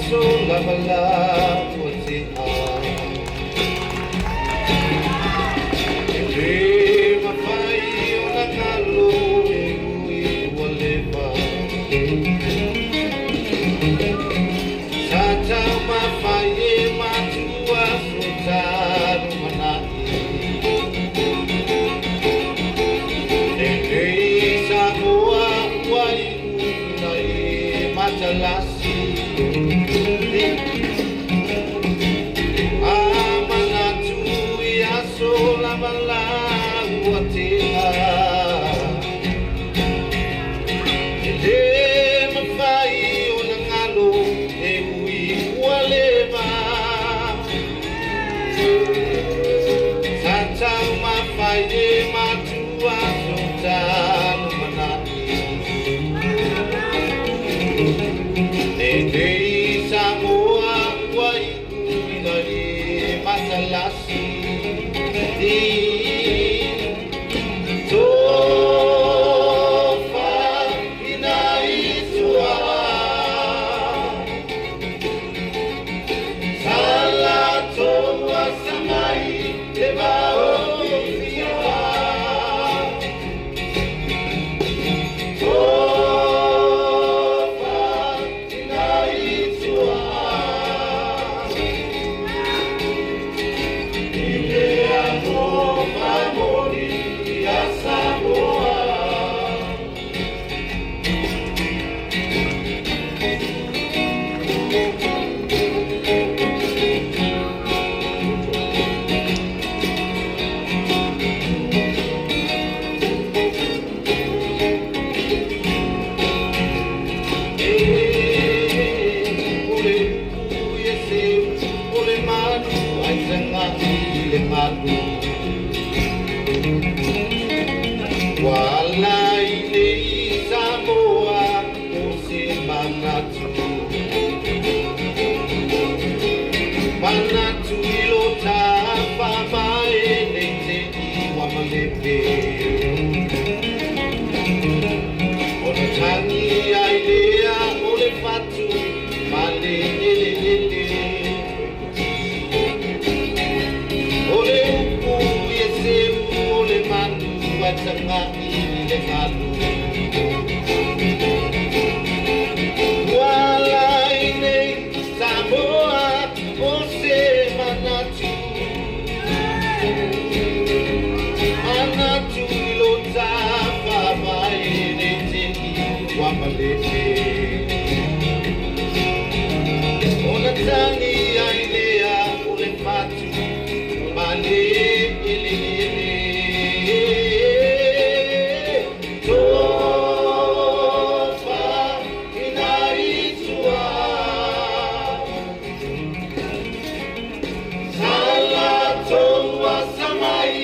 sola bala wati e ma fai una callo e lui voleva Sata ma fai ma tua sultano manai e samoa wai unai matalasi Amanatu ya sola bala watia Ede mafai onangalo e ui walema Sata mafai e matua sultano manai Ede Samoa wai unai matalasi Tofa inaitwa Salato wa samai tebao ifiwa Tofa inaitwa Ile amor amori ya Samoa Ole uye se ole manu ai sanga ile manu Walai nei Samoa o se manatu Manatu ilota whamae nei te iwa malepe Ona tangi ai lea ole fatu male ele ele Ole upu ye se ole manu Watanga ile malu Walai nei Samoa o se manatu Manatu ilota whamae nei te iwa malepe Ona tangi ai lea ole fatu male ele ele Tofa inaitwa Salato wa samai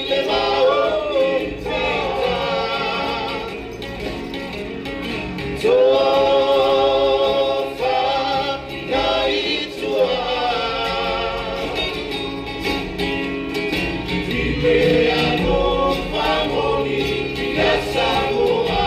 levao pita Tofa inaitwa Ile amor amori ya Samoa